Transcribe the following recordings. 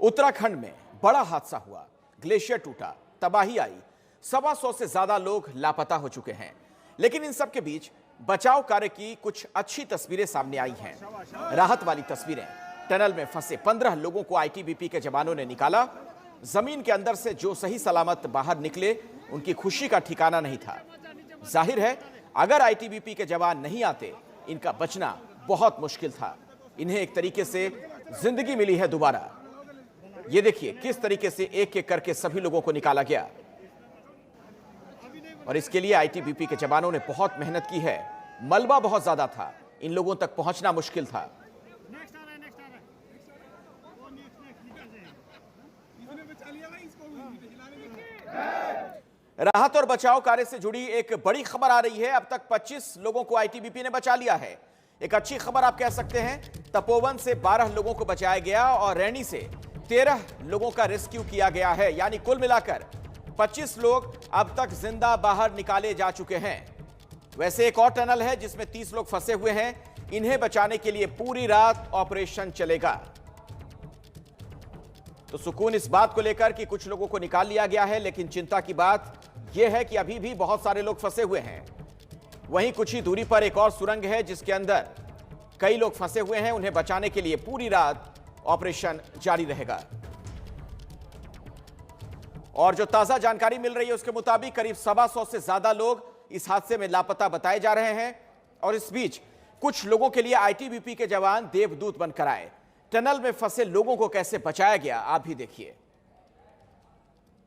उत्तराखंड में बड़ा हादसा हुआ, ग्लेशियर टूटा, तबाही आई, 125 से ज्यादा लोग लापता हो चुके हैं। लेकिन इन सब के बीच बचाव कार्य की कुछ अच्छी तस्वीरें सामने आई हैं। राहत वाली तस्वीरें। टनल में फंसे 15 लोगों को आईटीबीपी के जवानों ने निकाला। जमीन के अंदर से जो सही सलामत बाहर निकले, उनकी खुशी का ठिकाना नहीं था। जाहिर है, अगर आईटीबीपी के जवान नहीं आते, इनका बचना बहुत मुश्किल था। इन्हें एक तरीके से जिंदगी मिली है दोबारा। ये देखिए किस तरीके से एक एक करके सभी लोगों को निकाला गया, और इसके लिए आईटीबीपी के जवानों ने बहुत मेहनत की है। मलबा बहुत ज्यादा था, इन लोगों तक पहुंचना मुश्किल था। राहत और बचाव कार्य से जुड़ी एक बड़ी खबर आ रही है। अब तक 25 लोगों को आईटीबीपी ने बचा लिया है। एक अच्छी खबर आप कह सकते हैं। तपोवन से 12 लोगों को बचाया गया और रैनी से 13 लोगों का रेस्क्यू किया गया है। यानी कुल मिलाकर 25 लोग अब तक जिंदा बाहर निकाले जा चुके हैं। वैसे एक और टनल है जिसमें 30 लोग फंसे हुए हैं। इन्हें बचाने के लिए पूरी रात ऑपरेशन चलेगा। तो सुकून इस बात को लेकर कि कुछ लोगों को निकाल लिया गया है, लेकिन चिंता की बात यह है कि अभी भी बहुत सारे लोग फंसे हुए हैं। वहीं कुछ ही दूरी पर एक और सुरंग है जिसके अंदर कई लोग फंसे हुए हैं। उन्हें बचाने के लिए पूरी रात ऑपरेशन जारी रहेगा। और जो ताजा जानकारी मिल रही है उसके मुताबिक करीब 125 से ज्यादा लोग इस हादसे में लापता बताए जा रहे हैं। और इस बीच कुछ लोगों के लिए आईटीबीपी के जवान देवदूत बनकर आए। टनल में फंसे लोगों को कैसे बचाया गया, आप भी देखिए।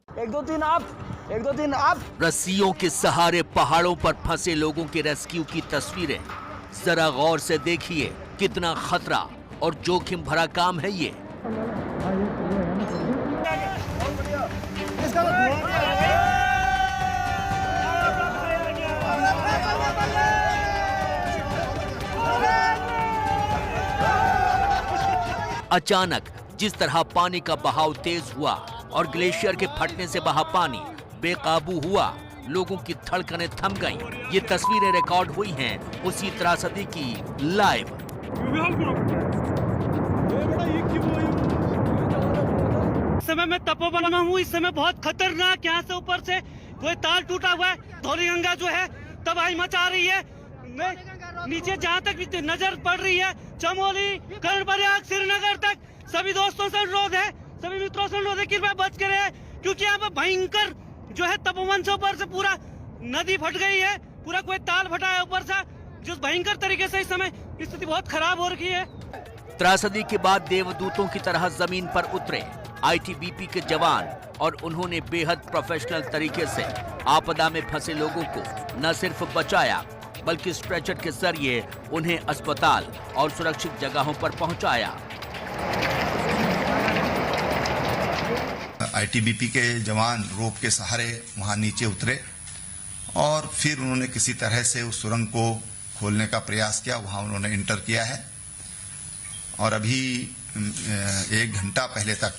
1 2 3 आप, 1 2 3 आप। रस्सियों के सहारे पहाड़ों पर फंसे लोगों के रेस्क्यू की तस्वीरें जरा गौर से देखिए। कितना खतरा और जोखिम भरा काम है ये। अचानक जिस तरह पानी का बहाव तेज हुआ और ग्लेशियर के फटने से बहा पानी बेकाबू हुआ, लोगों की धड़कनें थम गईं। ये तस्वीरें रिकॉर्ड हुई हैं उसी त्रासदी की लाइव। इस समय मैं तपोवन में हूँ। इस समय बहुत खतरनाक, यहाँ से ऊपर से कोई तार टूटा हुआ है। धौली गंगा जो है तबाही मचा रही है। नीचे जहाँ तक नजर पड़ रही है, चमोली, कर्णप्रयाग, श्रीनगर तक सभी दोस्तों से अनुरोध है, सभी मित्रों से अनुरोध है, कृपया बच कर रहे, क्योंकि यहाँ पे भयंकर जो है तपोवन से ऊपर से पूरा नदी फट गई है। पूरा कोई ताल फटा है ऊपर से, जिस भयंकर तरीके से इस समय स्थिति बहुत खराब हो रही है। त्रासदी के बाद देवदूतों की तरह जमीन पर उतरे आईटीबीपी के जवान और उन्होंने बेहद प्रोफेशनल तरीके से आपदा में फंसे लोगों को न सिर्फ बचाया, बल्कि स्ट्रेचर के जरिए उन्हें अस्पताल और सुरक्षित जगहों पर पहुंचाया। आईटीबीपी के जवान रोप के सहारे वहां नीचे उतरे और फिर उन्होंने किसी तरह से उस सुरंग को खोलने का प्रयास किया। वहां उन्होंने इंटर किया है और अभी 1 घंटा पहले तक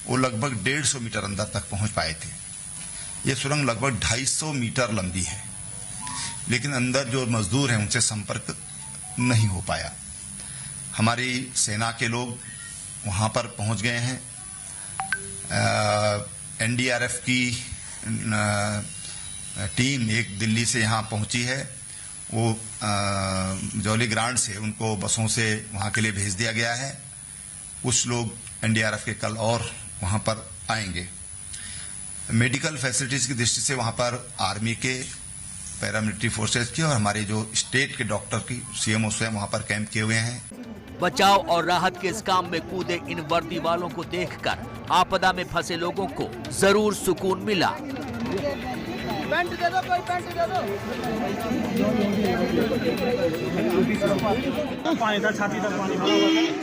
वो लगभग 150 मीटर अंदर तक पहुंच पाए थे। ये सुरंग लगभग 250 मीटर लंबी है, लेकिन अंदर जो मजदूर हैं उनसे संपर्क नहीं हो पाया। हमारी सेना के लोग वहां पर पहुंच गए हैं। एनडीआरएफ की टीम एक दिल्ली से यहां पहुंची है। वो जौली ग्रांट से उनको बसों से वहां के लिए भेज दिया गया है। कुछ लोग एनडीआरएफ के कल और वहां पर आएंगे। मेडिकल फैसिलिटीज की दृष्टि से वहां पर आर्मी के, पैरामिलिट्री फोर्सेज की और हमारे जो स्टेट के डॉक्टर की सीएमओ स्वयं वहां पर कैंप किए हुए हैं। बचाव और राहत के इस काम में कूदे इन वर्दी वालों को देखकर आपदा में फंसे लोगों को जरूर सुकून मिला। पेंट दे दो, कोई पेंट दे दो। पानी था, छाती तक पानी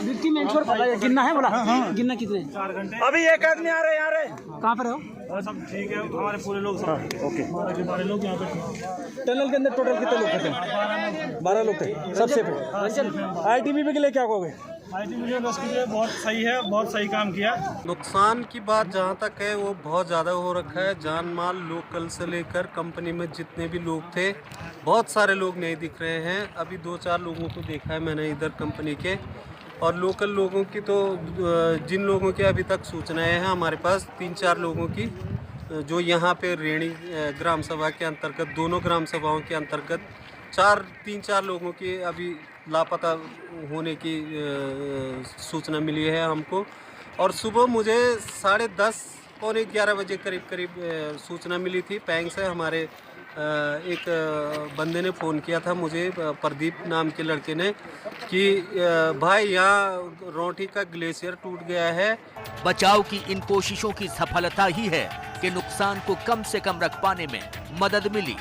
मिट्टी में छोड़ पड़ा है। गिनना है बोला? गिनना कितने? 4 घंटे। अभी एक आदमी आ रहे हैं, कहाँ पर हो? सब ठीक है, हमारे पूरे लोग सब ओके। हमारे लोग यहाँ पे टनल के अंदर टोटल कितने लोग थे? 12 लोग थे सबसे पहले। आईटीबीपी के लिए क्या कहोगे? आईटीबीपी बस के लिए बहुत सही है, बहुत सही काम किया। नुकसान की बात जहाँ तक है वो बहुत ज़्यादा हो रखा है। जान माल लोकल से लेकर कंपनी में जितने भी लोग थे, बहुत सारे लोग नहीं दिख रहे हैं। अभी 2-4 लोगों को देखा है मैंने इधर कंपनी के। और लोकल लोगों की तो जिन लोगों की अभी तक सूचनाएं हैं हमारे पास 3-4 लोगों की जो यहाँ पे रेणी ग्राम सभा के अंतर्गत, दोनों ग्राम सभाओं के अंतर्गत 3-4 लोगों की अभी लापता होने की सूचना मिली है हमको। और सुबह मुझे 10:30 पौने 11 बजे करीब सूचना मिली थी पैंग से। हमारे एक बंदे ने फ़ोन किया था मुझे, प्रदीप नाम के लड़के ने, कि भाई यहाँ रोटी का ग्लेशियर टूट गया है। बचाव की इन कोशिशों की सफलता ही है कि नुकसान को कम से कम रख पाने में मदद मिली।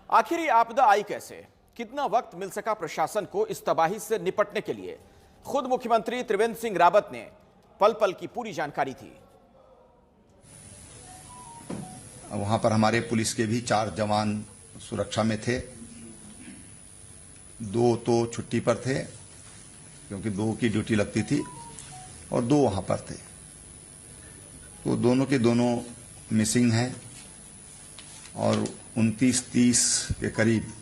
आखिर ये आपदा आई कैसे? कितना वक्त मिल सका प्रशासन को इस तबाही से निपटने के लिए? खुद मुख्यमंत्री त्रिवेंद्र सिंह रावत ने पल पल की पूरी जानकारी थी। वहां पर हमारे पुलिस के भी 4 जवान सुरक्षा में थे, 2 तो छुट्टी पर थे क्योंकि 2 की ड्यूटी लगती थी और 2 वहां पर थे। तो दोनों के दोनों मिसिंग हैं और 29-30 के करीब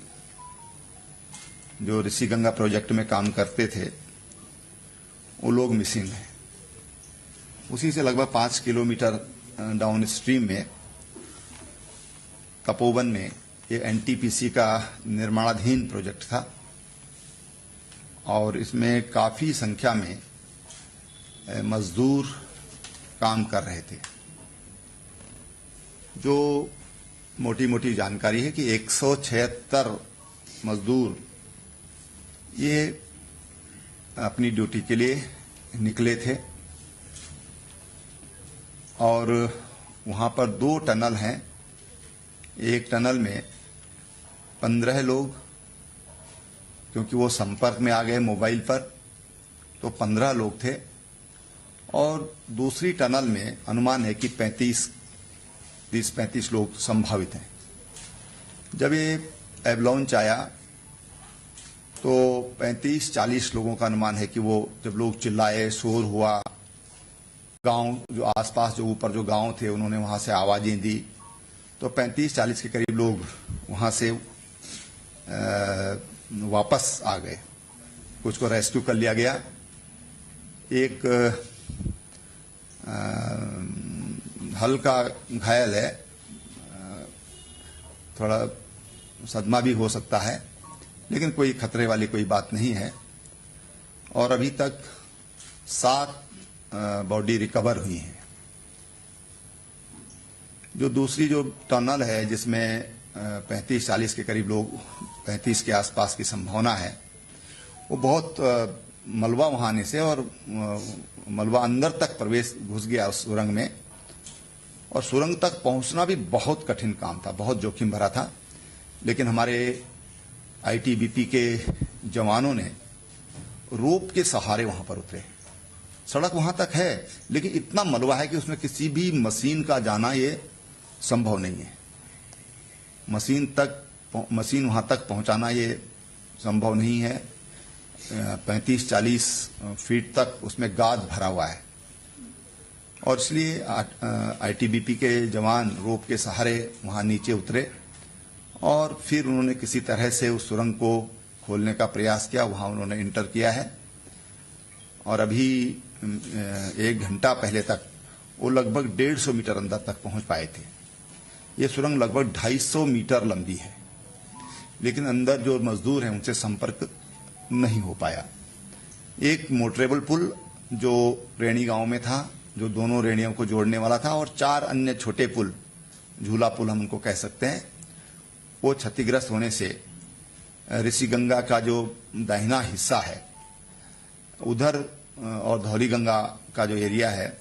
जो ऋषिगंगा प्रोजेक्ट में काम करते थे वो लोग मिसिंग हैं। उसी से लगभग 5 किलोमीटर डाउन स्ट्रीम में तपोवन में ये एनटीपीसी का निर्माणाधीन प्रोजेक्ट था और इसमें काफी संख्या में मजदूर काम कर रहे थे। जो मोटी मोटी जानकारी है कि 176 मजदूर ये अपनी ड्यूटी के लिए निकले थे और वहां पर 2 टनल हैं। एक टनल में 15 लोग, क्योंकि वो संपर्क में आ गए मोबाइल पर, तो 15 लोग थे और दूसरी टनल में अनुमान है कि 30-35 लोग संभावित हैं। जब ये एवलांच आया तो 35-40 लोगों का अनुमान है कि वो जब लोग चिल्लाए, शोर हुआ, गांव जो आसपास जो ऊपर जो गांव थे उन्होंने वहां से आवाजें दी, तो 35-40 के करीब लोग वहां से वापस आ गए। कुछ को रेस्क्यू कर लिया गया। एक हल्का घायल है, थोड़ा सदमा भी हो सकता है, लेकिन कोई खतरे वाली कोई बात नहीं है। और अभी तक 7 बॉडी रिकवर हुई हैं। जो दूसरी जो टनल है जिसमें 35-40 के करीब लोग, 35 के आसपास की संभावना है, वो बहुत मलबा वहां आने से और मलबा अंदर तक प्रवेश घुस गया उस सुरंग में और सुरंग तक पहुंचना भी बहुत कठिन काम था, बहुत जोखिम भरा था। लेकिन हमारे आईटीबीपी के जवानों ने रोप के सहारे वहां पर उतरे। सड़क वहां तक है लेकिन इतना मलबा है कि उसमें किसी भी मशीन का जाना ये संभव नहीं है। मशीन वहां तक पहुंचाना ये संभव नहीं है। 35-40 फीट तक उसमें गाद भरा हुआ है और इसलिए आईटीबीपी के जवान रोप के सहारे वहां नीचे उतरे और फिर उन्होंने किसी तरह से उस सुरंग को खोलने का प्रयास किया। वहां उन्होंने इंटर किया है और अभी 1 घंटा पहले तक वो लगभग 150 मीटर अंदर तक पहुंच पाए थे। ये सुरंग लगभग 250 मीटर लंबी है, लेकिन अंदर जो मजदूर हैं उनसे संपर्क नहीं हो पाया। एक मोटरेबल पुल जो रेणी गांव में था, जो दोनों रेणियों को जोड़ने वाला था, और 4 अन्य छोटे पुल, झूला पुल हम उनको कह सकते हैं, वो क्षतिग्रस्त होने से ऋषिगंगा का जो दाहिना हिस्सा है उधर और धौलीगंगा का जो एरिया है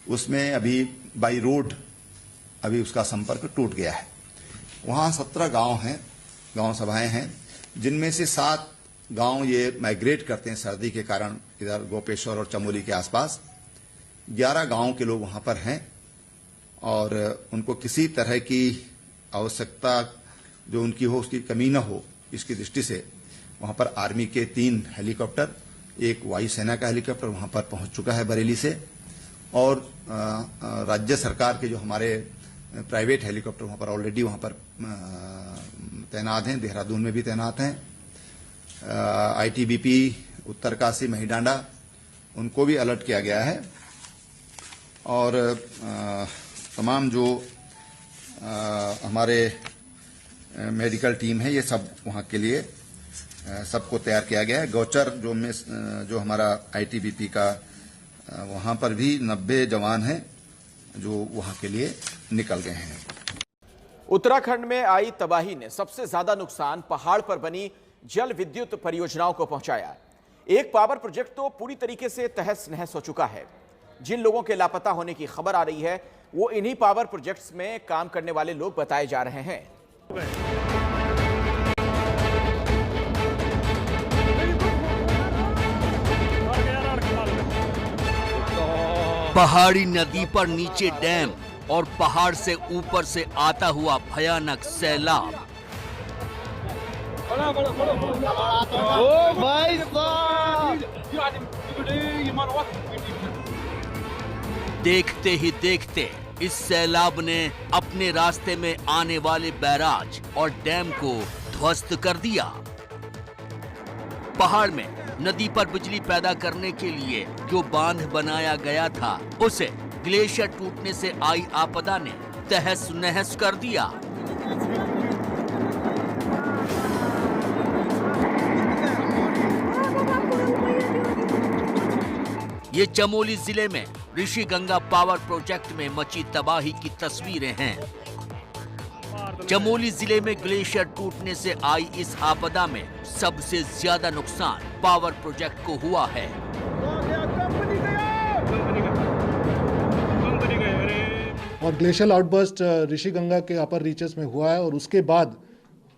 उसमें अभी बाई रोड अभी उसका संपर्क टूट गया है। वहां 17 गांव हैं, गांव सभाएं हैं, जिनमें से 7 गांव ये माइग्रेट करते हैं सर्दी के कारण इधर गोपेश्वर और चमोली के आसपास। 11 गांव के लोग वहां पर हैं और उनको किसी तरह की आवश्यकता जो उनकी हो उसकी कमी न हो, इसकी दृष्टि से वहां पर आर्मी के 3 हेलीकॉप्टर, एक वायुसेना का हेलीकॉप्टर वहां पर पहुंच चुका है बरेली से, और राज्य सरकार के जो हमारे प्राइवेट हेलीकॉप्टर वहां पर ऑलरेडी वहां पर तैनात हैं, देहरादून में भी तैनात हैं। आईटीबीपी उत्तरकाशी महिडांडा उनको भी अलर्ट किया गया है और तमाम जो हमारे मेडिकल टीम है ये सब वहां के लिए सबको तैयार किया गया है। गौचर जो हमारा आईटीबीपी का वहां पर भी 90 जवान हैं जो वहां के लिए निकल गए हैं। उत्तराखंड में आई तबाही ने सबसे ज्यादा नुकसान पहाड़ पर बनी जल विद्युत परियोजनाओं को पहुंचाया। एक पावर प्रोजेक्ट तो पूरी तरीके से तहस नहस हो चुका है। जिन लोगों के लापता होने की खबर आ रही है वो इन्हीं पावर प्रोजेक्ट्स में काम करने वाले लोग बताए जा रहे हैं। पहाड़ी नदी पर नीचे डैम और पहाड़ से ऊपर से आता हुआ भयानक सैलाब। देखते ही देखते इस सैलाब ने अपने रास्ते में आने वाले बैराज और डैम को ध्वस्त कर दिया। पहाड़ में नदी पर बिजली पैदा करने के लिए जो बांध बनाया गया था उसे ग्लेशियर टूटने से आई आपदा ने तहस नहस कर दिया। ये चमोली जिले में ऋषिगंगा पावर प्रोजेक्ट में मची तबाही की तस्वीरें हैं। चमोली जिले में ग्लेशियर टूटने से आई इस आपदा में सबसे ज्यादा नुकसान पावर प्रोजेक्ट को हुआ है। और ग्लेशियल आउटबर्स्ट ऋषिगंगा के अपर रीचेस में हुआ है और उसके बाद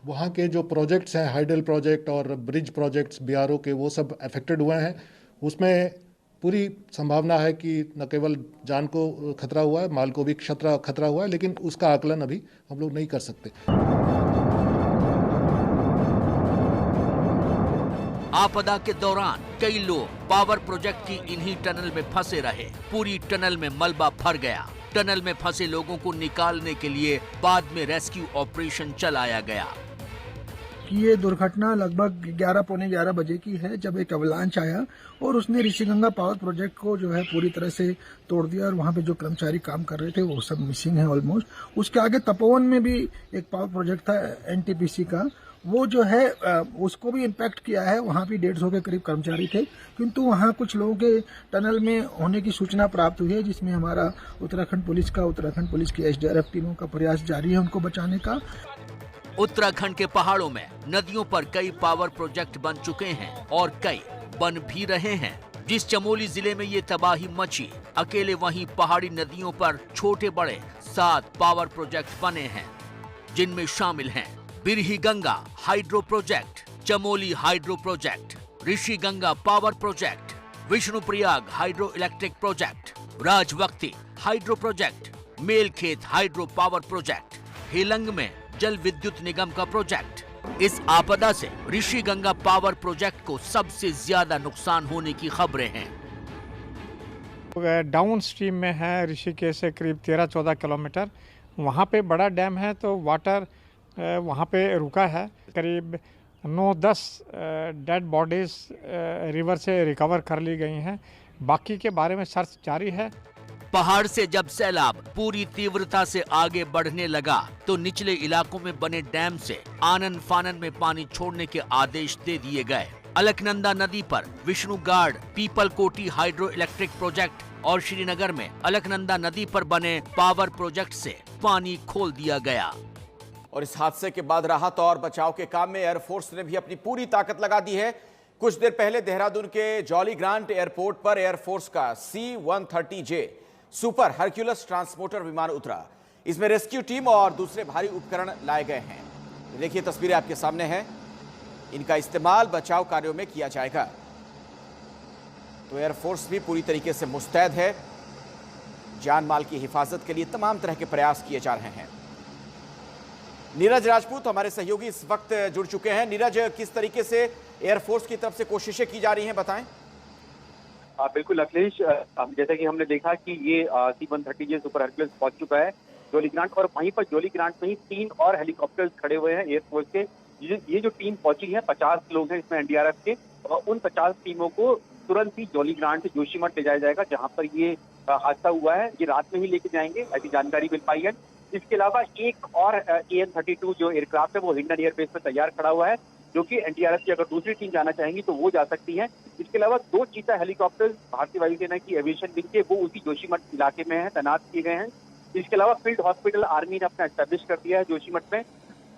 वहाँ के जो प्रोजेक्ट्स हैं, हाइडल प्रोजेक्ट और ब्रिज प्रोजेक्ट्स बीआरओ के, वो सब अफेक्टेड हुए हैं। उसमें पूरी संभावना है कि न केवल जान को खतरा हुआ है, माल को भी खतरा हुआ है, लेकिन उसका आकलन अभी हम लोग नहीं कर सकते। आपदा के दौरान कई लोग पावर प्रोजेक्ट की इन्हीं टनल में फंसे रहे। पूरी टनल में मलबा भर गया। टनल में फंसे लोगों को निकालने के लिए बाद में रेस्क्यू ऑपरेशन चलाया गया। ये दुर्घटना लगभग 11 पौने 11 बजे की है, जब एक अवलांच आया और उसने ऋषिगंगा पावर प्रोजेक्ट को जो है पूरी तरह से तोड़ दिया और वहाँ पे जो कर्मचारी काम कर रहे थे वो सब मिसिंग है ऑलमोस्ट। उसके आगे तपोवन में भी एक पावर प्रोजेक्ट था एनटीपीसी का, वो जो है उसको भी इम्पैक्ट किया है। वहाँ भी 150 के करीब कर्मचारी थे, किंतु वहाँ कुछ लोगों के टनल में होने की सूचना प्राप्त हुई है, जिसमें हमारा उत्तराखंड पुलिस की एसडीआरएफ टीमों का प्रयास जारी है उनको बचाने का। उत्तराखंड के पहाड़ों में नदियों पर कई पावर प्रोजेक्ट बन चुके हैं और कई बन भी रहे हैं। जिस चमोली जिले में ये तबाही मची, अकेले वहीं पहाड़ी नदियों पर छोटे बड़े 7 पावर प्रोजेक्ट बने हैं, जिनमें शामिल हैं Birahi Ganga hydro project, Chamoli hydro project, Rishi Ganga power project, Vishnuprayag hydro electric project, Rajwakti hydro project, Melkhet hydro power project, Helang में जल विद्युत निगम का प्रोजेक्ट। इस आपदा से ऋषि गंगा पावर प्रोजेक्ट को सबसे ज्यादा नुकसान होने की खबरें हैं। डाउन स्ट्रीम में है ऋषिकेश से करीब 13-14 किलोमीटर, वहाँ पे बड़ा डैम है तो वाटर वहाँ पे रुका है। करीब 9-10 डेड बॉडीज रिवर से रिकवर कर ली गई हैं। बाकी के बारे में सर्च जारी है। पहाड़ से जब सैलाब पूरी तीव्रता से आगे बढ़ने लगा तो निचले इलाकों में बने डैम से आनन फानन में पानी छोड़ने के आदेश दे दिए गए। अलकनंदा नदी पर विष्णुगाड़ पीपल कोटी हाइड्रो इलेक्ट्रिक प्रोजेक्ट और श्रीनगर में अलकनंदा नदी पर बने पावर प्रोजेक्ट से पानी खोल दिया गया। और इस हादसे के बाद राहत और बचाव के काम में एयरफोर्स ने भी अपनी पूरी ताकत लगा दी है। कुछ देर पहले देहरादून के जॉली ग्रांट एयरपोर्ट पर एयरफोर्स का C-130J सुपर हरक्यूलस ट्रांसपोर्टर विमान उतरा। इसमें रेस्क्यू टीम और दूसरे भारी उपकरण लाए गए हैं। देखिए तस्वीरें आपके सामने हैं। इनका इस्तेमाल बचाव कार्यों में किया जाएगा। तो एयरफोर्स भी पूरी तरीके से मुस्तैद है। जान माल की हिफाजत के लिए तमाम तरह के प्रयास किए जा रहे हैं। नीरज राजपूत हमारे सहयोगी इस वक्त जुड़ चुके हैं। नीरज, किस तरीके से एयरफोर्स की तरफ से कोशिशें की जा रही हैं, बताएं। बिल्कुल अखिलेश, जैसा कि हमने देखा कि ये C-130J सुपर हरक्यूलस पहुंच चुका है जोली ग्रांट, और वहीं पर जोली ग्रांट में ही 3 और हेलीकॉप्टर्स खड़े हुए हैं एयरफोर्स के। ये जो टीम पहुंची है, 50 लोग हैं इसमें एनडीआरएफ के, और उन 50 टीमों को तुरंत ही जोली ग्रांट जोशीमठ ले जाया जाएगा, जहां पर ये हादसा हुआ है। ये रात में ही लेके जाएंगे, ऐसी जानकारी मिल पाई है। इसके अलावा एक और AN-32 जो एयरक्राफ्ट है वो हिंडन एयरबेस पर तैयार खड़ा हुआ है, जो कि एनडीआरएफ की अगर दूसरी टीम जाना चाहेंगी तो वो जा सकती है। इसके अलावा 2 चीता हेलीकॉप्टर भारतीय वायुसेना की एविएशन विंग के वो उसी जोशीमठ इलाके में है, तैनात किए गए हैं। इसके अलावा फील्ड हॉस्पिटल आर्मी ने अपना एस्टेब्लिश कर दिया है जोशीमठ में,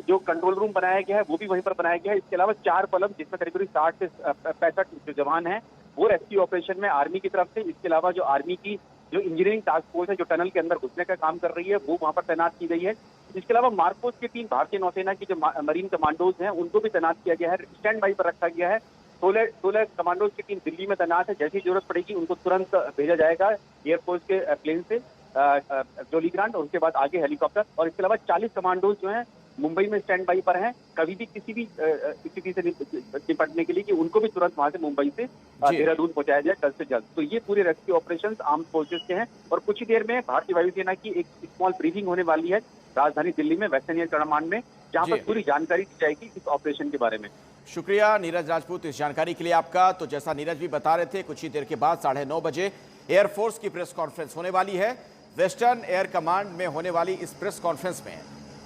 जो कंट्रोल रूम बनाया गया है वो भी वहीं पर बनाया गया है। इसके अलावा 4 पलम, जिसमें करीब 60 से 65 जो जवान हैं वो रेस्क्यू ऑपरेशन में आर्मी की तरफ से। इसके अलावा जो आर्मी की जो इंजीनियरिंग टास्क फोर्स है, जो टनल के अंदर घुसने का काम कर रही है, वो वहां पर तैनात की गई है। इसके अलावा मार्कोस की टीम, भारतीय नौसेना की जो मरीन कमांडोज हैं, उनको भी तैनात किया गया है, स्टैंड बाई पर रखा गया है। 16 कमांडोज की टीम दिल्ली में तैनात है, जैसी जरूरत पड़ेगी उनको तुरंत भेजा जाएगा एयरफोर्स के प्लेन से जोली ग्रांट, और उसके बाद आगे हेलीकॉप्टर। और इसके अलावा 40 कमांडोज जो हैं मुंबई में स्टैंड बाई पर हैं, कभी भी किसी भी स्थिति से निपटने के लिए, कि उनको भी तुरंत वहां से मुंबई से देहरादून पहुंचाया जाए जल्द से जल्द। तो ये पूरे रेस्क्यू ऑपरेशंस आर्म्ड फोर्सेस के हैं, और कुछ ही देर में भारतीय वायुसेना की एक स्मॉल ब्रीफिंग होने वाली है राजधानी दिल्ली में वेस्टर्न एयर कमांड में, जहां पर पूरी जानकारी दी जाएगी इस ऑपरेशन के बारे में। शुक्रिया नीरज राजपूत इस जानकारी के लिए आपका। तो जैसा नीरज भी बता रहे थे, कुछ ही देर के बाद 9:30 बजे एयरफोर्स की प्रेस कॉन्फ्रेंस होने वाली है। वेस्टर्न एयर कमांड में होने वाली इस प्रेस कॉन्फ्रेंस में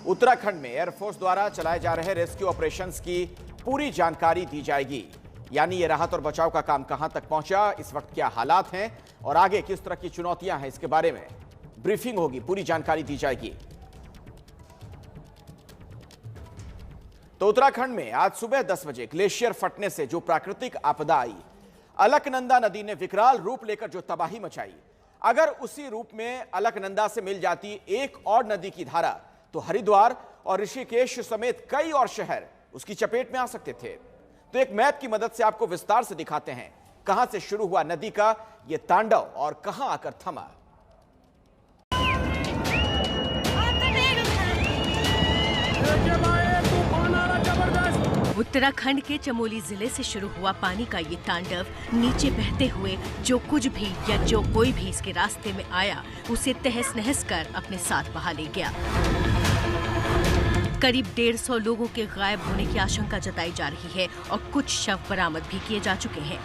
उत्तराखंड में एयरफोर्स द्वारा चलाए जा रहे रेस्क्यू ऑपरेशंस की पूरी जानकारी दी जाएगी, यानी ये राहत और बचाव का काम कहां तक पहुंचा, इस वक्त क्या हालात हैं और आगे किस तरह की चुनौतियां हैं, इसके बारे में ब्रीफिंग होगी, पूरी जानकारी दी जाएगी। तो उत्तराखंड में आज सुबह 10 बजे ग्लेशियर फटने से जो प्राकृतिक आपदा आई, अलकनंदा नदी ने विकराल रूप लेकर जो तबाही मचाई, अगर उसी रूप में अलकनंदा से मिल जाती एक और नदी की धारा, तो हरिद्वार और ऋषिकेश समेत कई और शहर उसकी चपेट में आ सकते थे। तो एक मैप की मदद से आपको विस्तार से दिखाते हैं कहां से शुरू हुआ नदी का यह तांडव और कहां आकर थमा। उत्तराखंड के चमोली जिले से शुरू हुआ पानी का ये तांडव नीचे बहते हुए जो कुछ भी या जो कोई भी इसके रास्ते में आया उसे तहस नहस कर अपने साथ बहा ले गया। करीब 150 लोगों के गायब होने की आशंका जताई जा रही है और कुछ शव बरामद भी किए जा चुके हैं।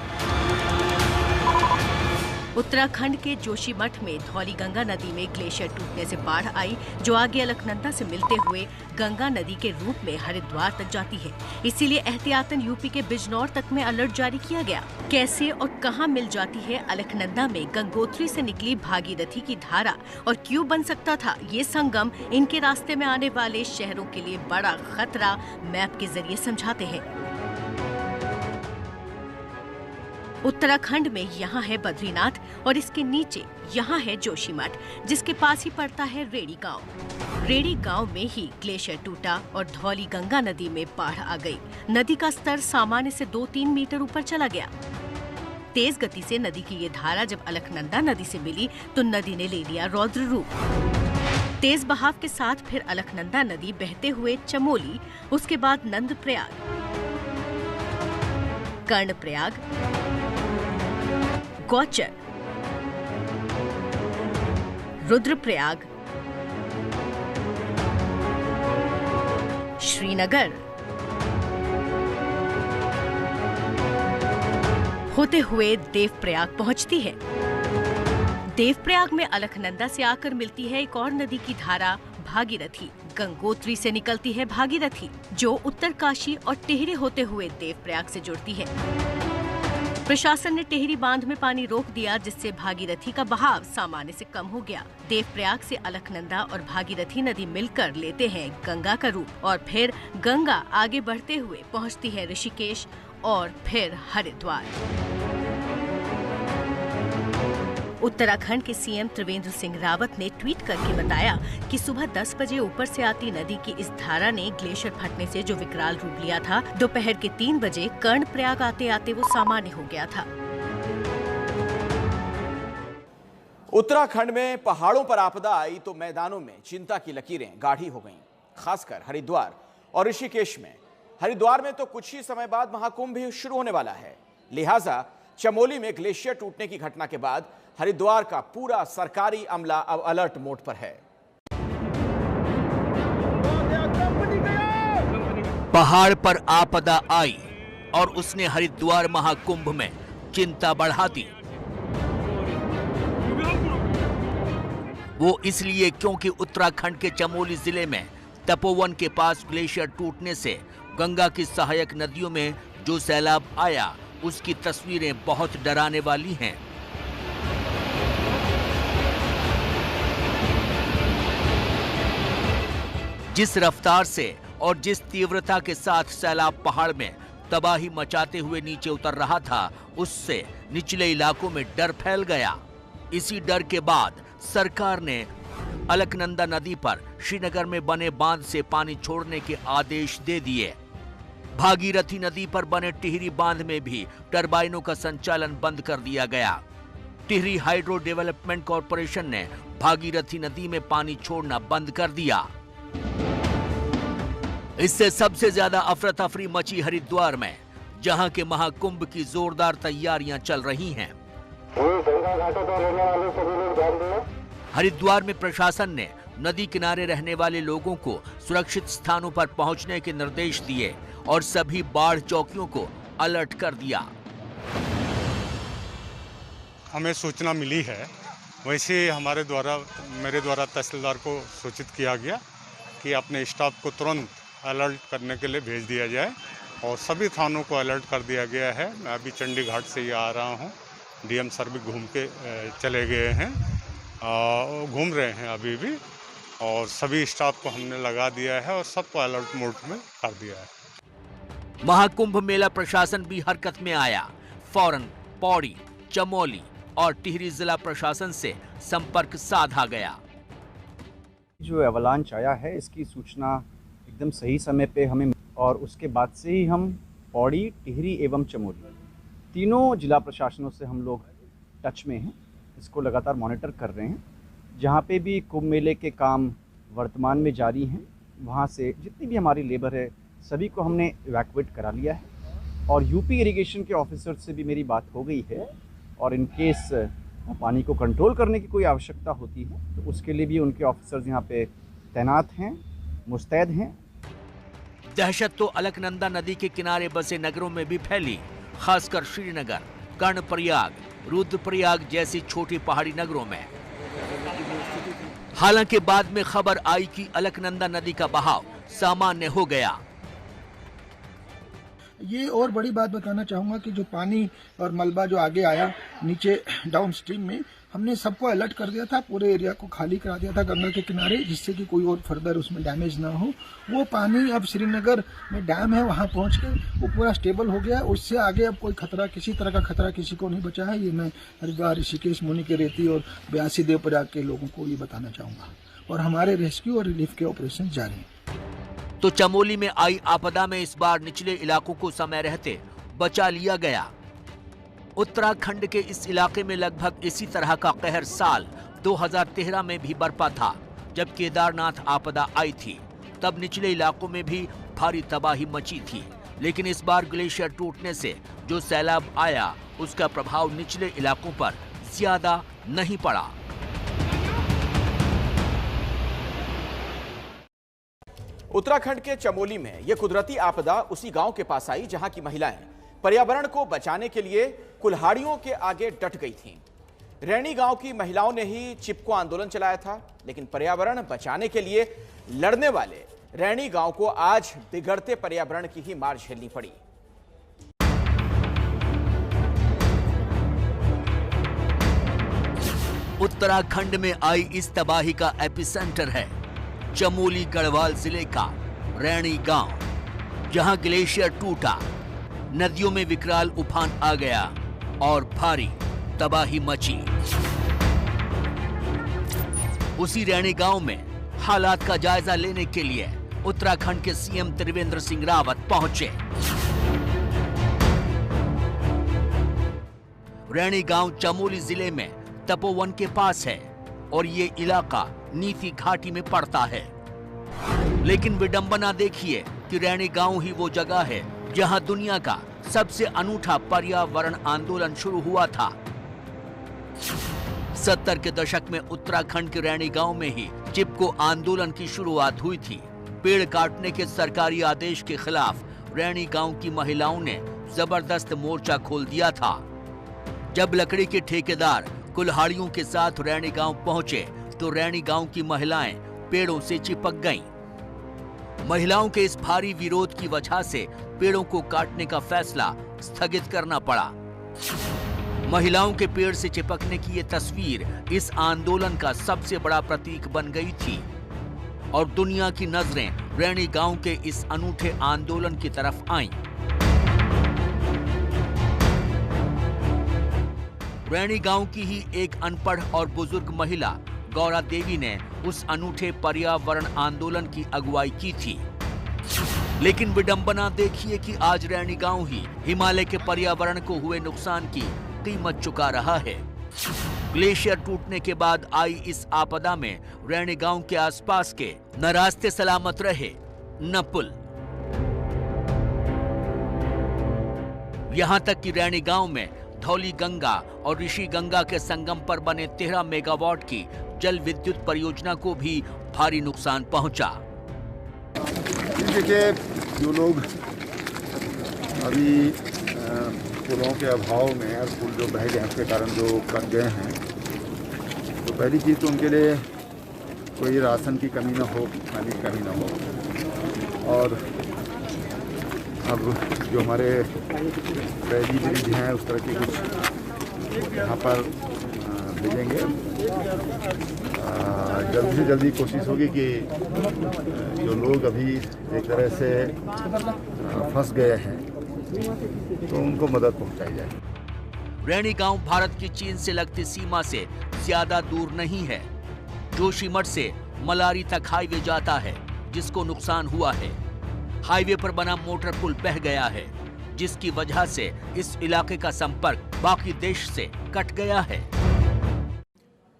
उत्तराखंड के जोशीमठ में धौली गंगा नदी में ग्लेशियर टूटने से बाढ़ आई, जो आगे अलकनंदा से मिलते हुए गंगा नदी के रूप में हरिद्वार तक जाती है। इसीलिए एहतियातन यूपी के बिजनौर तक में अलर्ट जारी किया गया। कैसे और कहां मिल जाती है अलकनंदा में गंगोत्री से निकली भागीरथी की धारा और क्यों बन सकता था ये संगम, इनके रास्ते में आने वाले शहरों के लिए बड़ा खतरा, मैप के जरिए समझाते हैं। उत्तराखंड में यहाँ है बद्रीनाथ और इसके नीचे यहाँ है जोशीमठ, जिसके पास ही पड़ता है रेड़ी गांव। रेड़ी गांव में ही ग्लेशियर टूटा और धौली गंगा नदी में बाढ़ आ गई। नदी का स्तर सामान्य से 2-3 मीटर ऊपर चला गया। तेज गति से नदी की ये धारा जब अलकनंदा नदी से मिली तो नदी ने ले लिया रौद्र रूप। तेज बहाव के साथ फिर अलकनंदा नदी बहते हुए चमोली, उसके बाद नंदप्रयाग, कर्णप्रयाग, गौचर, रुद्रप्रयाग, श्रीनगर होते हुए देवप्रयाग पहुंचती है। देवप्रयाग में अलकनंदा से आकर मिलती है एक और नदी की धारा भागीरथी। गंगोत्री से निकलती है भागीरथी, जो उत्तरकाशी और टिहरी होते हुए देवप्रयाग से जुड़ती है। प्रशासन ने टिहरी बांध में पानी रोक दिया, जिससे भागीरथी का बहाव सामान्य से कम हो गया। देवप्रयाग से अलकनंदा और भागीरथी नदी मिलकर लेते हैं गंगा का रूप और फिर गंगा आगे बढ़ते हुए पहुंचती है ऋषिकेश और फिर हरिद्वार। उत्तराखंड के सीएम त्रिवेंद्र सिंह रावत ने ट्वीट करके बताया कि सुबह 10 बजे ऊपर से आती नदी की इस धारा ने ग्लेशियर फटने से जो विकराल रूप लिया था, दोपहर के 3 बजे कर्णप्रयाग आते आते वो सामान्य हो गया था। उत्तराखंड में पहाड़ों पर आपदा आई तो मैदानों में चिंता की लकीरें गाढ़ी हो गईं, खासकर हरिद्वार और ऋषिकेश में। हरिद्वार में तो कुछ ही समय बाद महाकुंभ भी शुरू होने वाला है, लिहाजा चमोली में ग्लेशियर टूटने की घटना के बाद हरिद्वार का पूरा सरकारी अमला अब अलर्ट मोड पर है। पहाड़ पर आपदा आई और उसने हरिद्वार महाकुंभ में चिंता बढ़ा दी। वो इसलिए क्योंकि उत्तराखंड के चमोली जिले में तपोवन के पास ग्लेशियर टूटने से गंगा की सहायक नदियों में जो सैलाब आया उसकी तस्वीरें बहुत डराने वाली हैं। जिस रफ्तार से और जिस तीव्रता के साथ सैलाब पहाड़ में तबाही मचाते हुए नीचे उतर रहा था, उससे निचले इलाकों में डर फैल गया। इसी डर के बाद सरकार ने अलकनंदा नदी पर श्रीनगर में बने बांध से पानी छोड़ने के आदेश दे दिए। भागीरथी नदी पर बने टिहरी बांध में भी टरबाइनों का संचालन बंद कर दिया गया। टिहरी हाइड्रो डेवलपमेंट कॉरपोरेशन ने भागीरथी नदी में पानी छोड़ना बंद कर दिया। इससे सबसे ज्यादा अफरा तफरी मची हरिद्वार में, जहां के महाकुंभ की जोरदार तैयारियां चल रही हैं। हरिद्वार में प्रशासन ने नदी किनारे रहने वाले लोगों को सुरक्षित स्थानों पर पहुंचने के निर्देश दिए और सभी बाढ़ चौकियों को अलर्ट कर दिया। हमें सूचना मिली है, वैसे मेरे द्वारा तहसीलदार को सूचित किया गया कि अपने स्टाफ को तुरंत अलर्ट करने के लिए भेज दिया जाए और सभी थानों को अलर्ट कर दिया गया है। मैं अभी चंडी घाट से ही आ रहा हूँ। डीएम सर भी घूम के चले गए हैं, घूम रहे हैं अभी भी, और सभी स्टाफ को हमने लगा दिया है और सबको अलर्ट मोड में कर दिया है। महाकुंभ मेला प्रशासन भी हरकत में आया। फौरन पौड़ी, चमोली और टिहरी जिला प्रशासन से संपर्क साधा गया। जो एवलांच आया है इसकी सूचना एकदम सही समय पे हमें, और उसके बाद से ही हम पौड़ी, टिहरी एवं चमोली तीनों जिला प्रशासनों से हम लोग टच में हैं। इसको लगातार मॉनिटर कर रहे हैं। जहाँ पे भी कुंभ मेले के काम वर्तमान में जारी हैं, वहाँ से जितनी भी हमारी लेबर है सभी को हमने इवैक्यूएट करा लिया है। और यूपी इरिगेशन के ऑफिसर से भी मेरी बात हो गई है, और इन केस पानी को कंट्रोल करने की कोई आवश्यकता होती है तो उसके लिए भी उनके ऑफिसर्स यहाँ पे तैनात हैं, मुस्तैद हैं। दहशत तो अलकनंदा नदी के किनारे बसे नगरों में भी फैली, खासकर श्रीनगर, कर्णप्रयाग, रुद्रप्रयाग जैसी छोटी पहाड़ी नगरों में। हालांकि बाद में खबर आई कि अलकनंदा नदी का बहाव सामान्य हो गया। ये और बड़ी बात बताना चाहूँगा कि जो पानी और मलबा जो आगे आया नीचे डाउन स्ट्रीम में, हमने सबको अलर्ट कर दिया था, पूरे एरिया को खाली करा दिया था गंगा के किनारे, जिससे कि कोई और फर्दर उसमें डैमेज ना हो। वो पानी अब श्रीनगर में डैम है, वहाँ पहुँच के वो पूरा स्टेबल हो गया। उससे आगे अब कोई खतरा, किसी तरह का खतरा किसी को नहीं बचा है। ये मैं हरिद्वार, ऋषिकेश, मुनि के रेती और ब्यासी देवप्रयाग के लोगों को ये बताना चाहूँगा। और हमारे रेस्क्यू और रिलीफ के ऑपरेशन जारी हैं। तो चमोली में आई आपदा में इस बार निचले इलाकों को समय रहते बचा लिया गया। उत्तराखंड के इस इलाके में लगभग इसी तरह का कहर साल 2013 में भी बरपा था, जब केदारनाथ आपदा आई थी। तब निचले इलाकों में भी भारी तबाही मची थी, लेकिन इस बार ग्लेशियर टूटने से जो सैलाब आया उसका प्रभाव निचले इलाकों पर ज्यादा नहीं पड़ा। उत्तराखंड के चमोली में यह कुदरती आपदा उसी गांव के पास आई जहां की महिलाएं पर्यावरण को बचाने के लिए कुल्हाड़ियों के आगे डट गई थीं। रैणी गांव की महिलाओं ने ही चिपको आंदोलन चलाया था, लेकिन पर्यावरण बचाने के लिए लड़ने वाले रैणी गांव को आज बिगड़ते पर्यावरण की ही मार झेलनी पड़ी। उत्तराखंड में आई इस तबाही का एपिसेंटर है चमोली गढ़वाल जिले का रैणी गांव, जहां ग्लेशियर टूटा, नदियों में विकराल उफान आ गया और भारी तबाही मची। उसी रैणी गांव में हालात का जायजा लेने के लिए उत्तराखंड के सीएम त्रिवेंद्र सिंह रावत पहुंचे। रैणी गांव चमोली जिले में तपोवन के पास है और ये इलाका नीति घाटी में पड़ता है। लेकिन विडंबना देखिए कि रैणी गांव ही वो जगह है जहां दुनिया का सबसे अनूठा पर्यावरण आंदोलन शुरू हुआ था। 70 के दशक में उत्तराखंड के रैणी गांव में ही चिपको आंदोलन की शुरुआत हुई थी। पेड़ काटने के सरकारी आदेश के खिलाफ रैणी गांव की महिलाओं ने जबरदस्त मोर्चा खोल दिया था। जब लकड़ी के ठेकेदार कुल्हाड़ियों के साथ रैणी गांव पहुंचे तो रैणी गांव की महिलाएं पेड़ों से चिपक गईं। महिलाओं के इस भारी विरोध की वजह से पेड़ों को काटने का फैसला स्थगित करना पड़ा। महिलाओं के पेड़ से चिपकने की ये तस्वीर इस आंदोलन का सबसे बड़ा प्रतीक बन गई थी और दुनिया की नजरें रैणी गांव के इस अनूठे आंदोलन की तरफ आईं। रैणी गांव की ही एक अनपढ़ और बुजुर्ग महिला गौरा देवी ने उस अनूठे पर्यावरण आंदोलन की अगुवाई की थी। लेकिन विडंबना देखिए कि आज रैणी गांव ही हिमालय के पर्यावरण को हुए नुकसान की कीमत चुका रहा है। ग्लेशियर टूटने के बाद आई इस आपदा में रैणी गांव के आसपास के न रास्ते सलामत रहे न पुल। यहां तक कि रैणी गांव में धौली गंगा और ऋषि गंगा के संगम पर बने 13 मेगावाट की जल विद्युत परियोजना को भी भारी नुकसान पहुंचा। देखिए, जो लोग अभी पुलों के अभाव में और पुल जो बह गए उसके कारण जो कट गए हैं, तो पहली चीज़ तो उनके लिए कोई राशन की कमी ना हो, पानी की कमी ना हो। और अब जो हमारे बैली ब्रिज हैं उस तरह की कुछ यहाँ पर भेजेंगे। जल्दी से जल्दी कोशिश होगी कि जो लोग अभी एक तरह से फंस गए हैं तो उनको मदद पहुंचाई जाए। रैणी गांव भारत की चीन से लगती सीमा से ज्यादा दूर नहीं है। जोशीमठ से मलारी तक हाईवे जाता है जिसको नुकसान हुआ है। हाईवे पर बना मोटर पुल बह गया है जिसकी वजह से इस इलाके का संपर्क बाकी देश से कट गया है।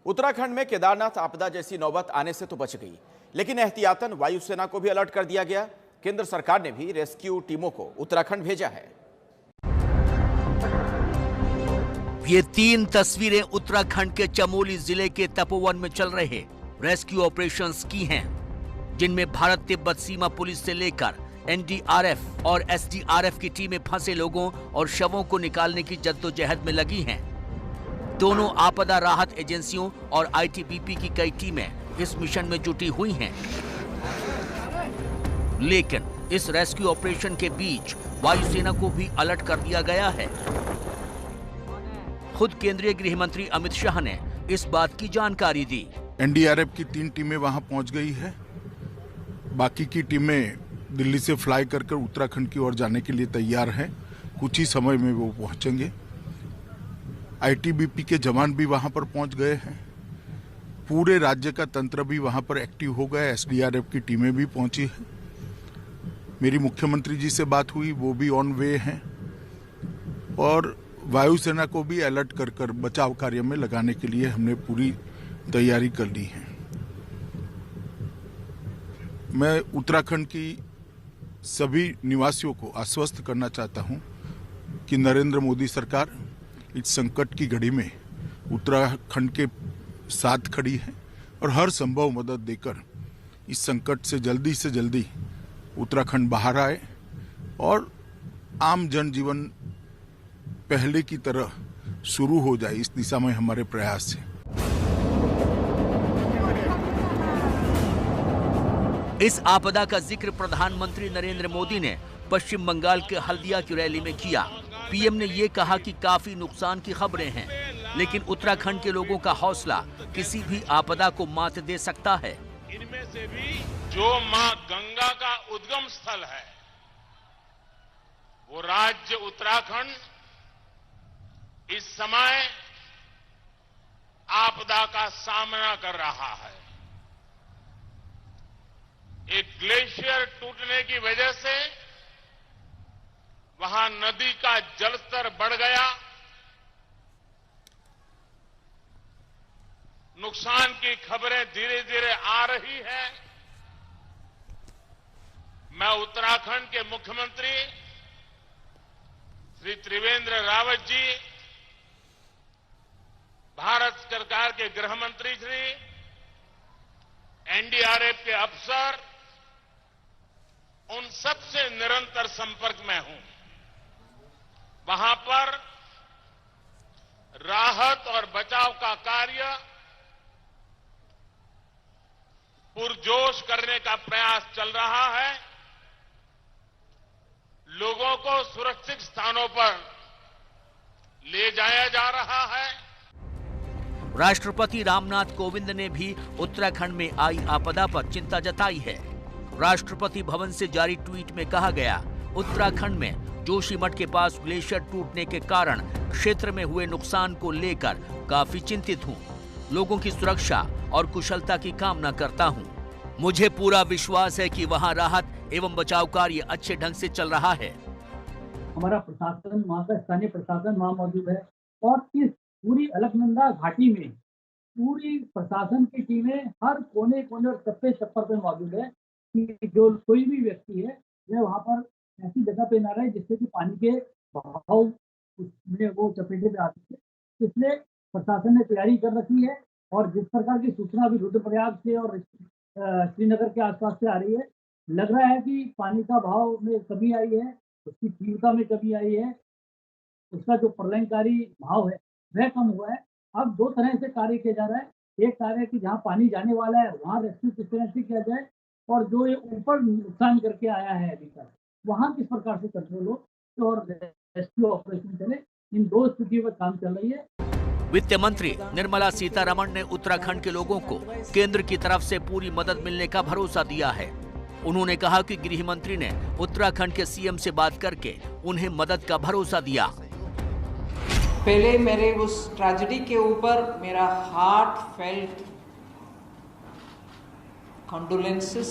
उत्तराखंड में केदारनाथ आपदा जैसी नौबत आने से तो बच गई, लेकिन एहतियातन वायुसेना को भी अलर्ट कर दिया गया। केंद्र सरकार ने भी रेस्क्यू टीमों को उत्तराखंड भेजा है। ये 3 तस्वीरें उत्तराखंड के चमोली जिले के तपोवन में चल रहे रेस्क्यू ऑपरेशंस की हैं, जिनमें भारत तिब्बत सीमा पुलिस से लेकर एनडीआरएफ और एसडीआरएफ की टीमें फंसे लोगों और शवों को निकालने की जद्दोजहद में लगी हैं। दोनों आपदा राहत एजेंसियों और आईटीबीपी की कई टीमें इस मिशन में जुटी हुई हैं। लेकिन इस रेस्क्यू ऑपरेशन के बीच वायुसेना को भी अलर्ट कर दिया गया है। खुद केंद्रीय गृह मंत्री अमित शाह ने इस बात की जानकारी दी। एनडीआरएफ की 3 टीमें वहां पहुंच गई है। बाकी की टीमें दिल्ली से फ्लाई कर उत्तराखंड की ओर जाने के लिए तैयार हैं। कुछ ही समय में वो पहुंचेंगे। आईटीबीपी के जवान भी वहां पर पहुंच गए हैं। पूरे राज्य का तंत्र भी वहां पर एक्टिव हो गया। एसडीआरएफ की टीमें भी पहुंची हैं। मेरी मुख्यमंत्री जी से बात हुई, वो भी ऑन वे हैं और वायुसेना को भी अलर्ट कर बचाव कार्य में लगाने के लिए हमने पूरी तैयारी कर ली है। मैं उत्तराखंड की सभी निवासियों को आश्वस्त करना चाहता हूं कि नरेंद्र मोदी सरकार इस संकट की घड़ी में उत्तराखंड के साथ खड़ी है और हर संभव मदद देकर इस संकट से जल्दी उत्तराखंड बाहर आए और आम जनजीवन पहले की तरह शुरू हो जाए। इस दिशा में हमारे प्रयास है। इस आपदा का जिक्र प्रधानमंत्री नरेंद्र मोदी ने पश्चिम बंगाल के हल्दिया की रैली में किया। पीएम ने ये कहा कि काफी नुकसान की खबरें हैं, लेकिन उत्तराखंड के लोगों का हौसला किसी भी आपदा को मात दे सकता है। इनमें से भी जो मां गंगा का उद्गम स्थल है, वो राज्य उत्तराखंड इस समय आपदा का सामना कर रहा है। एक ग्लेशियर टूटने की वजह से वहां नदी का जलस्तर बढ़ गया। नुकसान की खबरें धीरे धीरे आ रही हैं। मैं उत्तराखंड के मुख्यमंत्री श्री त्रिवेंद्र रावत जी, भारत सरकार के गृह मंत्री श्री, एनडीआरएफ के अफसर उन सबसे निरंतर संपर्क में हूं। वहां पर राहत और बचाव का कार्य पुरजोश करने का प्रयास चल रहा है। लोगों को सुरक्षित स्थानों पर ले जाया जा रहा है। राष्ट्रपति रामनाथ कोविंद ने भी उत्तराखंड में आई आपदा पर चिंता जताई है। राष्ट्रपति भवन से जारी ट्वीट में कहा गया, उत्तराखंड में जोशीमठ के पास ग्लेशियर टूटने के कारण क्षेत्र में हुए नुकसान को लेकर काफी चिंतित हूं। लोगों की सुरक्षा और कुशलता की कामना करता हूं। मुझे पूरा विश्वास है कि वहां राहत एवं बचाव कार्य अच्छे ढंग से चल रहा है। हमारा प्रशासन, वहाँ का स्थानीय प्रशासन वहाँ मौजूद है और इस पूरी अलकनंदा घाटी में पूरी प्रशासन की टीमें हर कोने कोने और चप्पे चप्पर पे मौजूद है कि जो कोई भी व्यक्ति है वह वहाँ पर ऐसी जगह पे न रहे जिससे कि पानी के बहाव में वो चपेटे पे आ सके। इसलिए प्रशासन ने तैयारी कर रखी है और जिस प्रकार की सूचना अभी रुद्रप्रयाग से और श्रीनगर के आसपास से आ रही है, लग रहा है कि पानी का बहाव में कमी आई है, उसकी तीव्रता में कमी आई है, उसका जो प्रलयंकारी भाव है वह कम हुआ है। अब दो तरह से कार्य किया जा रहा है। एक कार्य कि जहाँ पानी जाने वाला है वहाँ रेस्क्यू किस तरह से किया जाए और जो ये ऊपर नुकसान करके आया है अभी तक वहाँ किस प्रकार से कंट्रोल हो और रेस्क्यू ऑपरेशन चले। इन दो स्थितियों पर काम चल रही है। वित्त मंत्री निर्मला सीतारमण ने उत्तराखंड के लोगों को केंद्र की तरफ से पूरी मदद मिलने का भरोसा दिया है। उन्होंने कहा कि गृह मंत्री ने उत्तराखंड के सीएम से बात करके उन्हें मदद का भरोसा दिया। पहले मेरे उस ट्रेजेडी के ऊपर मेरा heart felt condolences.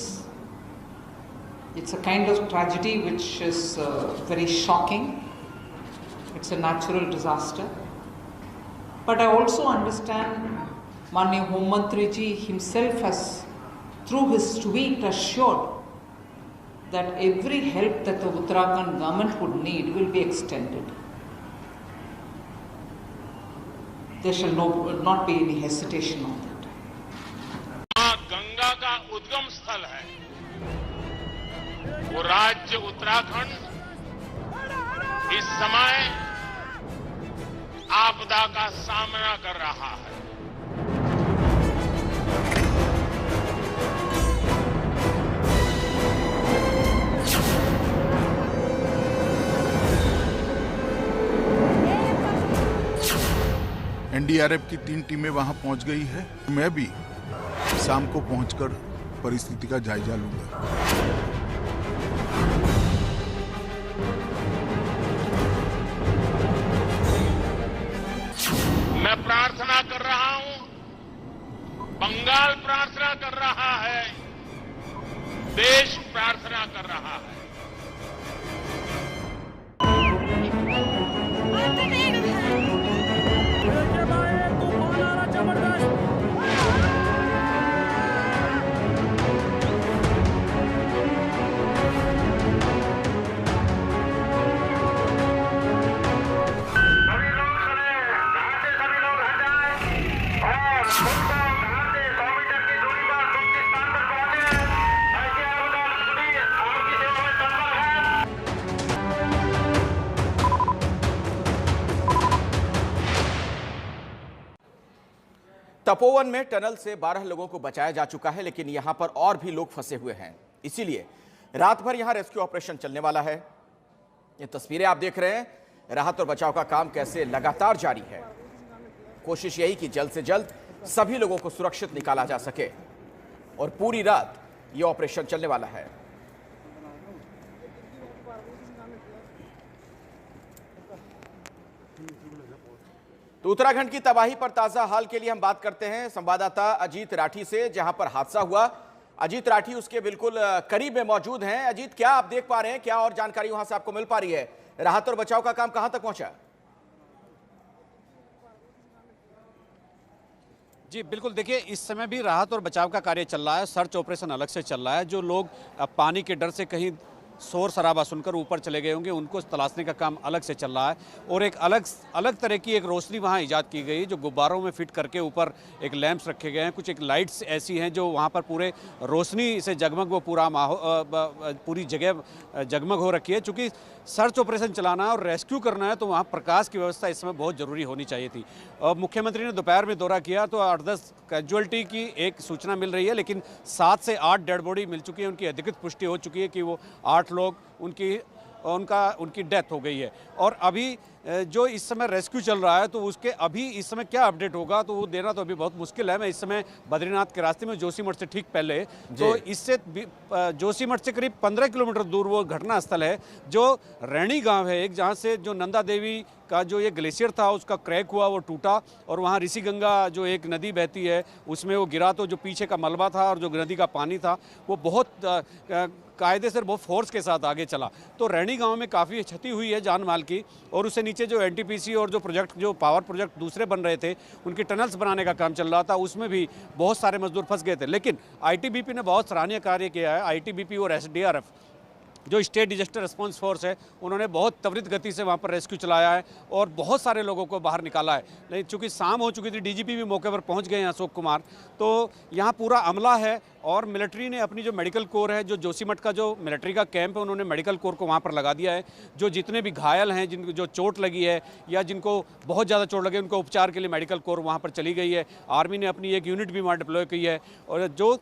It's a kind of tragedy which is very shocking. It's a natural disaster. But I also understand Manya Home Mantri ji himself has, through his tweet, assured that every help that the Uttarakhand government would need will be extended. There shall not be any hesitation on that. Ganga का उद्गम स्थल है, वो राज्य उत्तराखंड इस समय आपदा का सामना कर रहा है। एनडीआरएफ की 3 टीमें वहां पहुंच गई है। मैं भी शाम को पहुंचकर परिस्थिति का जायजा लूंगा। मैं प्रार्थना कर रहा हूं, बंगाल प्रार्थना कर रहा है, देश प्रार्थना कर रहा है। तपोवन में टनल से 12 लोगों को बचाया जा चुका है, लेकिन यहां पर और भी लोग फंसे हुए हैं। इसीलिए रात भर यहां रेस्क्यू ऑपरेशन चलने वाला है। ये तस्वीरें आप देख रहे हैं, राहत और बचाव का काम कैसे लगातार जारी है। कोशिश यही कि जल्द से जल्द सभी लोगों को सुरक्षित निकाला जा सके और पूरी रात ये ऑपरेशन चलने वाला है। तो उत्तराखंड की तबाही पर ताजा हाल के लिए हम बात करते हैं संवाददाता अजीत राठी से, जहां पर हादसा हुआ। अजीत राठी उसके बिल्कुल करीब में मौजूद हैं। अजीत, क्या आप देख पा रहे हैं, क्या और जानकारी वहां से आपको मिल पा रही है? राहत और बचाव का काम कहां तक पहुंचा? जी बिल्कुल, देखिए इस समय भी राहत और बचाव का कार्य चल रहा है। सर्च ऑपरेशन अलग से चल रहा है। जो लोग पानी के डर से कहीं शोर शराबा सुनकर ऊपर चले गए होंगे, उनको तलाशने का काम अलग से चल रहा है। और एक अलग तरह की एक रोशनी वहाँ ईजाद की गई जो गुब्बारों में फिट करके ऊपर एक लैंप्स रखे गए हैं। कुछ एक लाइट्स ऐसी हैं जो वहाँ पर पूरे रोशनी से जगमग, वो पूरा पूरी जगह जगमग हो रखी है। चूँकि सर्च ऑपरेशन चलाना है और रेस्क्यू करना है तो वहाँ प्रकाश की व्यवस्था इस समय बहुत ज़रूरी होनी चाहिए थी। और मुख्यमंत्री ने दोपहर में दौरा किया तो 8-10 कैजुअल्टी की एक सूचना मिल रही है, लेकिन 7 से 8 डेड बॉडी मिल चुकी है। उनकी अधिकृत पुष्टि हो चुकी है कि वो 8 लोग उनकी डेथ हो गई है। और अभी जो इस समय रेस्क्यू चल रहा है तो उसके अभी इस समय क्या अपडेट होगा तो वो देना तो अभी बहुत मुश्किल है। मैं इस समय बद्रीनाथ के रास्ते में जोशीमठ से ठीक पहले, तो इससे जोशीमठ से करीब 15 किलोमीटर दूर वो घटना स्थल है जो रैणी गांव है एक, जहां से जो नंदा देवी का जो ये ग्लेशियर था उसका क्रैक हुआ, वो टूटा और वहाँ ऋषि गंगा जो एक नदी बहती है उसमें वो गिरा। तो जो पीछे का मलबा था और जो नदी का पानी था वो बहुत कायदे से बहुत फोर्स के साथ आगे चला। तो रैणी गांव में काफ़ी क्षति हुई है जान माल की। और उससे नीचे जो एनटीपीसी और जो पावर प्रोजेक्ट दूसरे बन रहे थे उनकी टनल्स बनाने का काम चल रहा था, उसमें भी बहुत सारे मजदूर फंस गए थे। लेकिन आईटीबीपी ने बहुत सराहनीय कार्य किया है। आईटीबीपी और एसडीआरएफ जो स्टेट डिजास्टर रिस्पांस फोर्स है उन्होंने बहुत त्वरित गति से वहाँ पर रेस्क्यू चलाया है और बहुत सारे लोगों को बाहर निकाला है। लेकिन चूँकि शाम हो चुकी थी, डीजीपी भी मौके पर पहुँच गए हैं अशोक कुमार, तो यहाँ पूरा अमला है। और मिलिट्री ने अपनी जो मेडिकल कोर है, जो जोशीमठ का जो मिलिट्री का कैंप है, उन्होंने मेडिकल कोर को वहाँ पर लगा दिया है। जो जितने भी घायल हैं, जिनको जो चोट लगी है या जिनको बहुत ज़्यादा चोट लगी, उनको उपचार के लिए मेडिकल कोर वहाँ पर चली गई है। आर्मी ने अपनी एक यूनिट भी वहाँ डिप्लॉय की है और जो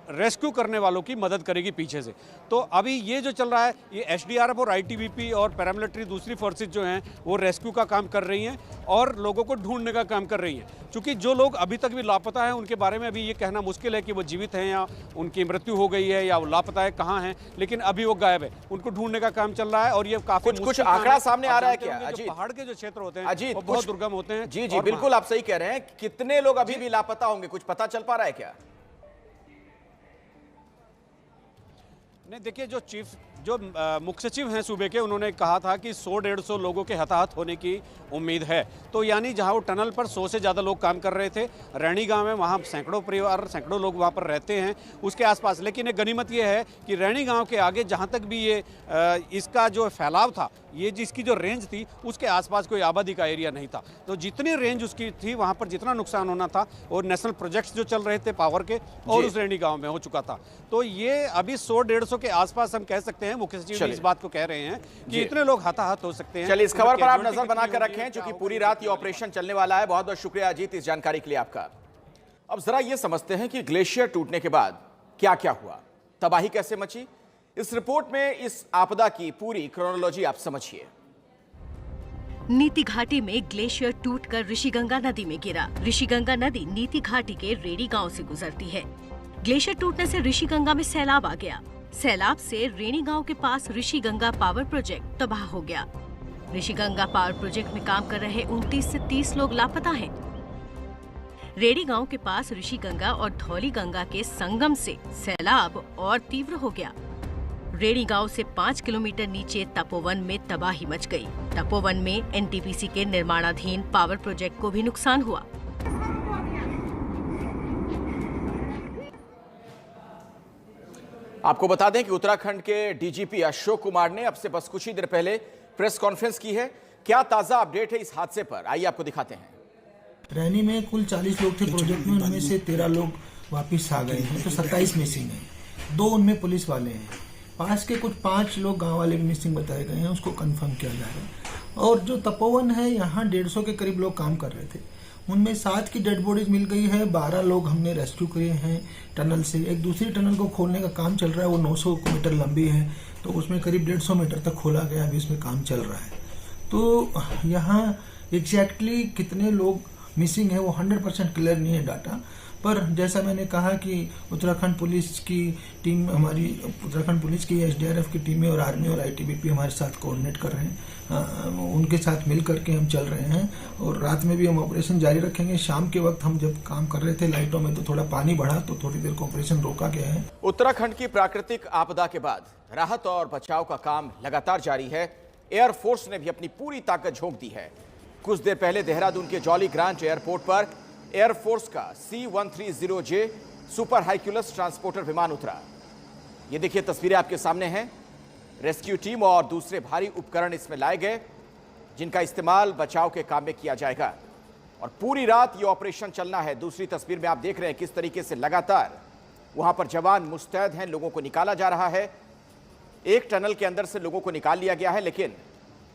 रेस्क्यू करने वालों की मदद करेगी पीछे से। तो अभी ये जो चल रहा है, ये एसडीआरएफ और आईटीबीपी और पैरामिलिट्री दूसरी फोर्सेज जो हैं वो रेस्क्यू का काम कर रही हैं और लोगों को ढूंढने का काम कर रही हैं। क्योंकि जो लोग अभी तक भी लापता हैं उनके बारे में अभी ये कहना मुश्किल है कि वो जीवित हैं या उनकी मृत्यु हो गई है या वो लापता है, कहाँ हैं, लेकिन अभी वो गायब है। उनको ढूंढने का काम चल रहा है और ये काफी कुछ आंकड़ा सामने आ रहा है क्या? जो पहाड़ के जो क्षेत्र होते हैं अजीत, वो बहुत दुर्गम होते हैं। जी जी बिल्कुल आप सही कह रहे हैं। कितने लोग अभी भी लापता होंगे, कुछ पता चल पा रहा है क्या? नहीं, देखिए जो मुख्य सचिव हैं सूबे के, उन्होंने कहा था कि 100-150 लोगों के हताहत होने की उम्मीद है। तो यानी जहां वो टनल पर 100 से ज़्यादा लोग काम कर रहे थे, रैणी गांव में वहां सैकड़ों परिवार, सैकड़ों लोग वहां पर रहते हैं उसके आसपास। लेकिन एक गनीमत ये है कि रैणी गांव के आगे जहां तक भी ये इसका जो फैलाव था, ये जिसकी जो रेंज थी उसके आसपास कोई आबादी का एरिया नहीं था। तो जितनी रेंज उसकी थी वहाँ पर जितना नुकसान होना था और नेशनल प्रोजेक्ट्स जो चल रहे थे पावर के और उस रैणी गाँव में हो चुका था। तो ये अभी 100-150 के आसपास हम कह सकते हैं। मुख्य सचिव इस बात को कह रहे हैं कि इतने लोग हताहत हो सकते हैं। चलिए इस खबर पर आप नजर बनाकर रखें क्योंकि पूरी रात ये ऑपरेशन चलने वाला है। बहुत बहुत शुक्रिया अजीत इस जानकारी के लिए आपका। अब जरा ये समझते हैं कि ग्लेशियर टूटने के बाद क्या क्या हुआ, तबाही कैसे मची। इस रिपोर्ट में इस आपदा की पूरी क्रोनोलॉजी आप समझिए। नीति घाटी में ग्लेशियर टूटकर ऋषिगंगा नदी में गिरा। ऋषिगंगा नदी नीति घाटी के रेडी गांव से गुजरती है। ग्लेशियर टूटने से ऋषिगंगा में सैलाब आ गया। सैलाब से रेणी गांव के पास ऋषिगंगा पावर प्रोजेक्ट तबाह हो गया। ऋषिगंगा पावर प्रोजेक्ट में काम कर रहे 29 से 30 लोग लापता हैं। रेडी गांव के पास ऋषिगंगा और धौली गंगा के संगम से सैलाब और तीव्र हो गया। रेडी गांव से 5 किलोमीटर नीचे तपोवन में तबाही मच गई। तपोवन में एनटीपीसी के निर्माणाधीन पावर प्रोजेक्ट को भी नुकसान हुआ। आपको बता दें कि उत्तराखंड के डीजीपी अशोक कुमार ने अब से बस कुछ ही देर पहले प्रेस कॉन्फ्रेंस की है। क्या ताजा अपडेट है इस हादसे पर, आइए आपको दिखाते हैं। रैनी में कुल 40 लोग थे प्रोजेक्ट में, उनमें से 13 लोग वापस आ गए हैं, तो 27 मिसिंग हैं। 2 उनमें पुलिस वाले हैं। पास के कुछ 5 लोग गांव वाले भी मिसिंग बताए गए हैं, उसको कंफर्म किया जा रहा है। और जो तपोवन है, यहाँ 150 के करीब लोग काम कर रहे थे। उनमें 7 की डेड बॉडीज मिल गई है। 12 लोग हमने रेस्क्यू किए हैं टनल से। एक दूसरी टनल को खोलने का काम चल रहा है, वो 900 मीटर लंबी है, तो उसमें करीब 150 मीटर तक खोला गया, अभी इसमें काम चल रहा है। तो यहाँ एग्जैक्टली कितने लोग मिसिंग है वो 100% क्लियर नहीं है डाटा, पर जैसा मैंने कहा कि उत्तराखंड पुलिस की टीम, हमारी उत्तराखंड पुलिस की एसडीआरएफ की टीमें और आर्मी और आईटीबीपी हमारे साथ कोऑर्डिनेट कर रहे हैं। उनके साथ मिल करके हम चल रहे हैं और रात में भी हम ऑपरेशन जारी रखेंगे। शाम के वक्त हम जब काम कर रहे थे लाइटों में, तो थोड़ा पानी बढ़ा तो थोड़ी देर को ऑपरेशन रोका गया है। उत्तराखंड की प्राकृतिक आपदा के बाद राहत और बचाव का काम लगातार जारी है। एयरफोर्स ने भी अपनी पूरी ताकत झोंक दी है। कुछ देर पहले देहरादून के जॉली ग्रांट एयरपोर्ट पर एयरफोर्स का C-130J सुपर हाइक्यूलस ट्रांसपोर्टर विमान उतरा। ये देखिए तस्वीरें आपके सामने हैं। रेस्क्यू टीम और दूसरे भारी उपकरण इसमें लाए गए, जिनका इस्तेमाल बचाव के काम में किया जाएगा। और पूरी रात ये ऑपरेशन चलना है। दूसरी तस्वीर में आप देख रहे हैं किस तरीके से लगातार वहां पर जवान मुस्तैद हैं, लोगों को निकाला जा रहा है। एक टनल के अंदर से लोगों को निकाल लिया गया है, लेकिन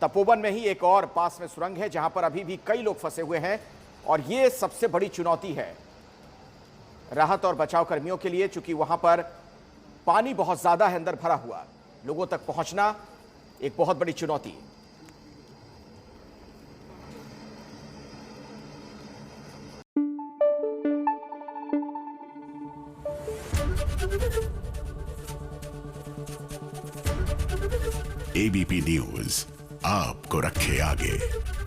तपोवन में ही एक और पास में सुरंग है जहां पर अभी भी कई लोग फंसे हुए हैं। और ये सबसे बड़ी चुनौती है राहत और बचाव कर्मियों के लिए, चूंकि वहां पर पानी बहुत ज्यादा है अंदर भरा हुआ, लोगों तक पहुंचना एक बहुत बड़ी चुनौती। एबीपी न्यूज आपको रखे आगे।